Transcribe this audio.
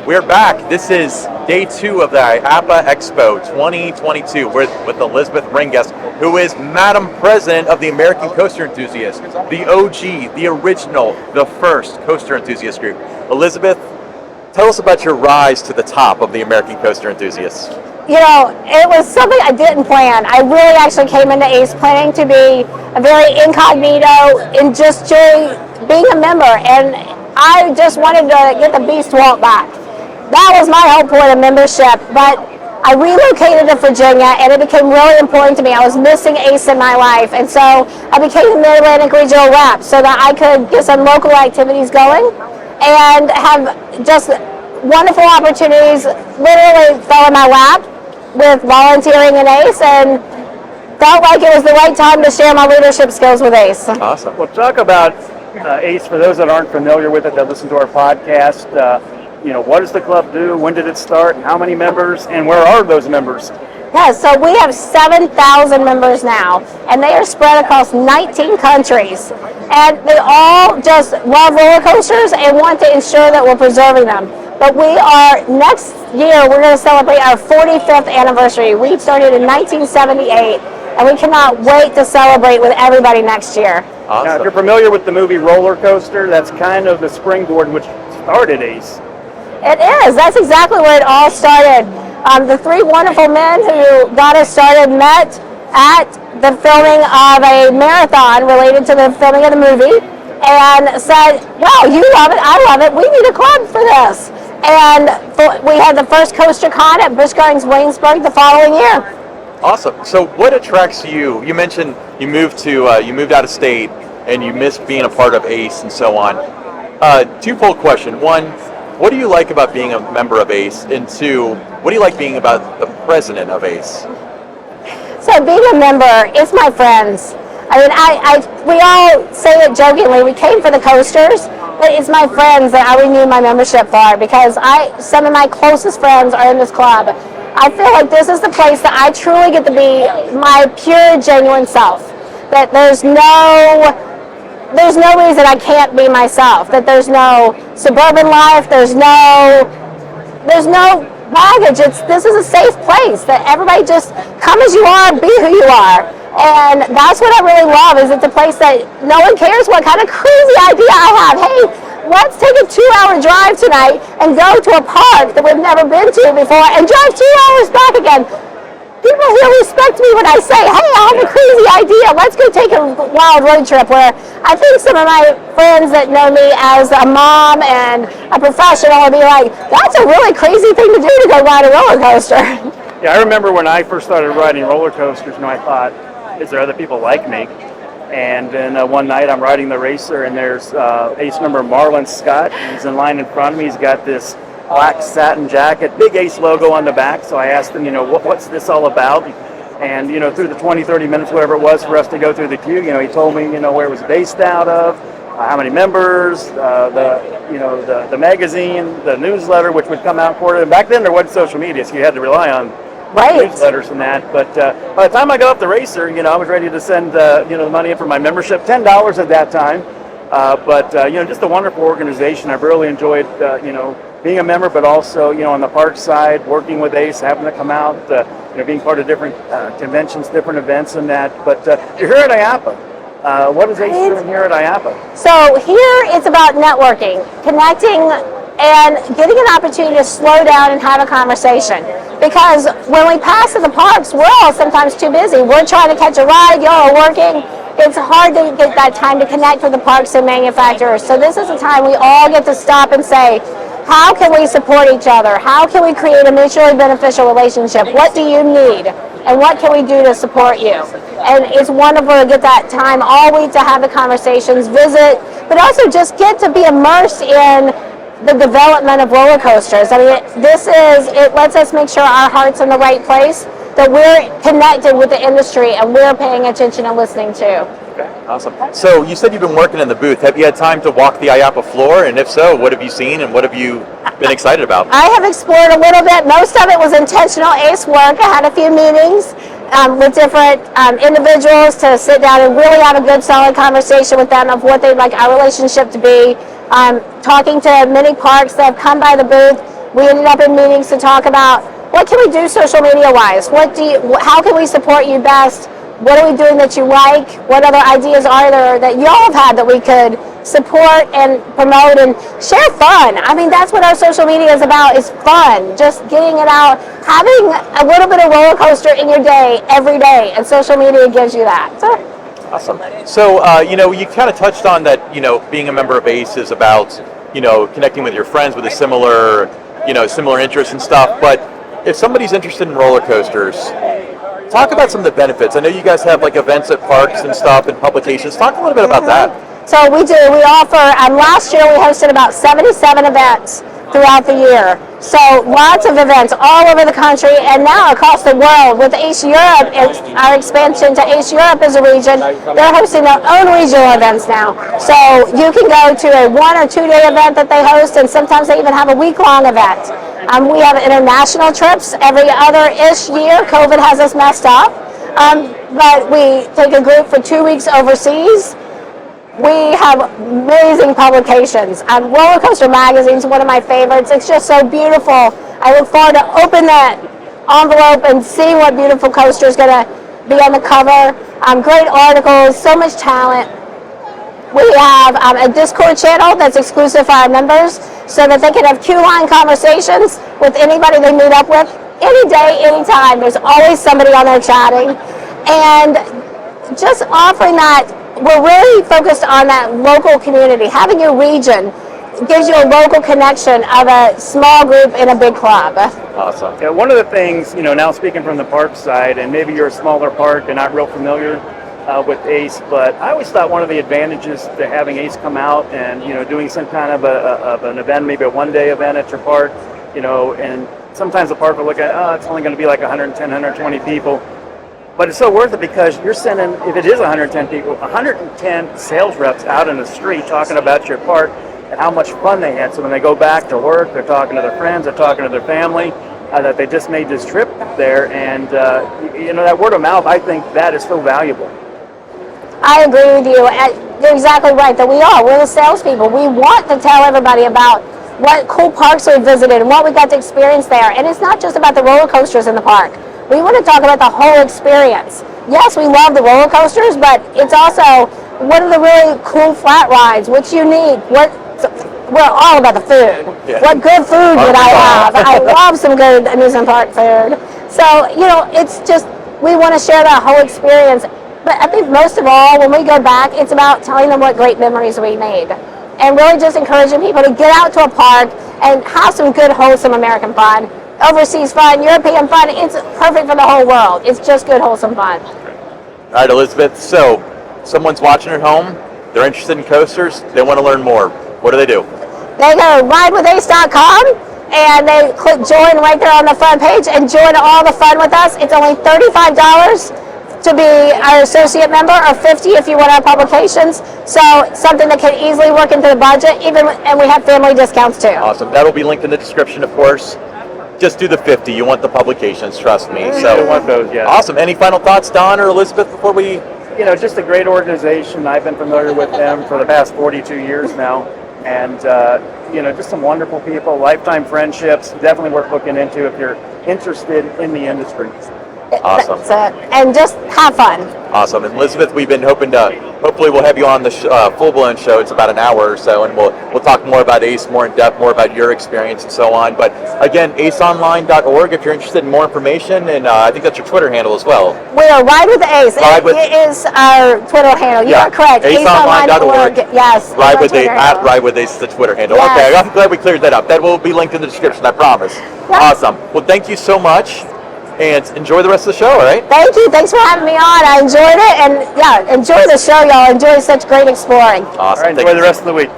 We're back. This is day 2 of the IAAPA Expo 2022 with Elizabeth Ringas, who is Madam President of the American Coaster Enthusiasts, the OG, the original, the first coaster enthusiast group. Elizabeth, tell us about your rise to the top of the American Coaster Enthusiasts. You know, it was something I didn't plan. I really actually came into ACE planning to be a very incognito and just being a member, and I just wanted to get the beast walk back. That was my whole point of membership, but I relocated to Virginia and it became really important to me. I was missing ACE in my life, and so I became the Mid-Atlantic Regional Rep so that I could get some local activities going and have just wonderful opportunities literally fell in my lap with volunteering in ACE, and felt like it was the right time to share my leadership skills with ACE. Awesome. Well, talk about ACE for those that aren't familiar with it, that listen to our podcast. What does the club do? When did it start? How many members? And where are those members? Yeah, so we have 7,000 members now, and they are spread across 19 countries. And they all just love roller coasters and want to ensure that we're preserving them. But next year, we're going to celebrate our 45th anniversary. We started in 1978, and we cannot wait to celebrate with everybody next year. Awesome. Now, if you're familiar with the movie Roller Coaster, that's kind of the springboard which started ACE. It is. That's exactly where it all started. The 3 wonderful men who got us started met at the filming of a marathon related to the filming of the movie and said, wow, you love it, I love it, we need a club for this. And we had the first Coaster Con at Busch Gardens Williamsburg the following year. Awesome. So what attracts you? You mentioned you moved out of state and you missed being a part of ACE and so on. Twofold question. One, what do you like about being a member of ACE? And 2, what do you like being about the president of ACE? So being a member, it's my friends. I mean, we all say it jokingly, we came for the coasters, but it's my friends that I renewed my membership for, because some of my closest friends are in this club. I feel like this is the place that I truly get to be my pure, genuine self. That there's no reason I can't be myself. That there's no suburban life. There's no baggage. This is a safe place. That everybody just come as you are, be who you are. And that's what I really love. Is it's a place that no one cares what kind of crazy idea I have. Hey, let's take a 2-hour drive tonight and go to a park that we've never been to before and drive 2 hours back again. People here respect me when I say, hey, I have a crazy idea. Let's go take a wild road trip, where I think some of my friends that know me as a mom and a professional will be like, that's a really crazy thing to do, to go ride a roller coaster. Yeah, I remember when I first started riding roller coasters, I thought, is there other people like me? And then one night I'm riding the racer, and there's ACE member Marlon Scott. He's in line in front of me. He's got this black satin jacket, big ACE logo on the back. So I asked him, what's this all about? And, through the 20, 30 minutes, whatever it was for us to go through the queue, he told me, where it was based out of, how many members, the magazine, the newsletter, which would come out quarterly. And back then there wasn't social media, so you had to rely on newsletters and that. But by the time I got off the racer, I was ready to send the money in for my membership, $10 at that time. But just a wonderful organization. I've really enjoyed being a member, but also on the park side, working with ACE, having to come out, being part of different conventions, different events, and that. But you're here at IAAPA. What is ACE doing here at IAAPA? So here it's about networking, connecting, and getting an opportunity to slow down and have a conversation. Because when we pass in the parks, we're all sometimes too busy. We're trying to catch a ride, y'all are working. It's hard to get that time to connect with the parks and manufacturers. So this is a time we all get to stop and say, how can we support each other? How can we create a mutually beneficial relationship? What do you need? And what can we do to support you? And it's wonderful to get that time all week to have the conversations, visit, but also just get to be immersed in the development of roller coasters. I mean, it lets us make sure our heart's in the right place, that we're connected with the industry and we're paying attention and listening to. Okay, awesome. So you said you've been working in the booth. Have you had time to walk the IAAPA floor? And if so, what have you seen and what have you been excited about? I have explored a little bit. Most of it was intentional ACE work. I had a few meetings with different individuals to sit down and really have a good, solid conversation with them of what they'd like our relationship to be. Talking to many parks that have come by the booth We ended up in meetings to talk about what can we do social media wise? How can we support you best? What are we doing that you like? What other ideas are there that y'all have had that we could support and promote and share fun? I mean, that's what our social media is about, is fun. Just getting it out, having a little bit of roller coaster in your day every day, and social media gives you that. So, awesome. So, you kind of touched on that, being a member of ACE is about, connecting with your friends with a similar interests and stuff. But if somebody's interested in roller coasters, talk about some of the benefits. I know you guys have like events at parks and stuff and publications. Talk a little bit about that. So we do. We offer, last year we hosted about 77 events throughout the year. So lots of events all over the country and now across the world. With ACE Europe, our expansion to ACE Europe as a region, they're hosting their own regional events now. So you can go to a 1 or 2 day event that they host, and sometimes they even have a week-long event. We have international trips every other-ish year. COVID has us messed up. But we take a group for 2 weeks overseas. We have amazing publications. Roller Coaster Magazine is one of my favorites. It's just so beautiful. I look forward to open that envelope and seeing what beautiful coaster is going to be on the cover. Great articles, so much talent. We have a Discord channel that's exclusive for our members so that they can have queue-line conversations with anybody they meet up with any day, anytime. There's always somebody on there chatting. And just offering that, we're really focused on that local community. Having your region gives you a local connection of a small group in a big club. Awesome. Yeah, one of the things, now speaking from the park side, and maybe you're a smaller park and not real familiar with ACE, but I always thought one of the advantages to having ACE come out and, doing some kind of an event, maybe a one-day event at your park, and sometimes the park will look at, it's only going to be like 110, 120 people. But it's so worth it because you're sending, if it is 110 people, 110 sales reps out in the street talking about your park and how much fun they had. So when they go back to work, they're talking to their friends, they're talking to their family, that they just made this trip there. And, that word of mouth, I think that is so valuable. I agree with you. You're exactly right that we're the salespeople. We want to tell everybody about what cool parks we visited and what we got to experience there. And it's not just about the roller coasters in the park. We want to talk about the whole experience. Yes, we love the roller coasters, but it's also what are the really cool flat rides, what's unique, we're all about the food. Yeah. What good food would I have? I love some good amusement park food. So, it's just, we want to share that whole experience. But I think most of all, when we go back, it's about telling them what great memories we made. And really just encouraging people to get out to a park and have some good, wholesome American fun. Overseas fun, European fun, it's perfect for the whole world. It's just good, wholesome fun. All right, Elizabeth, so someone's watching at home, they're interested in coasters, they want to learn more. What do? They go to ridewithace.com and they click join right there on the front page and join all the fun with us. It's only $35 to be our associate member, or $50 if you want our publications. So something that can easily work into the budget, and we have family discounts too. Awesome. That'll be linked in the description, of course. Just do the 50. You want the publications, trust me. So I want those, yeah. Awesome. Any final thoughts, Don or Elizabeth, before we? Just a great organization. I've been familiar with them for the past 42 years now. And, just some wonderful people, lifetime friendships, definitely worth looking into if you're interested in the industry. Awesome. That's it. And just have fun. Awesome. And Elizabeth, we've been hopefully we'll have you on the full-blown show. It's about an hour or so, and we'll talk more about ACE, more in depth, more about your experience and so on. But again, aceonline.org if you're interested in more information, and I think that's your Twitter handle as well. We are Ride with ACE. It is our Twitter handle. You are correct. Aceonline.org. Yes. Ride with ACE is the Twitter handle. Yes. Okay, I'm glad we cleared that up. That will be linked in the description, I promise. Yes. Awesome. Well, thank you so much. And enjoy the rest of the show, all right? Thank you. Thanks for having me on. I enjoyed it. And enjoy the show, y'all. Enjoy such great exploring. Awesome. All right, enjoy the rest of the week.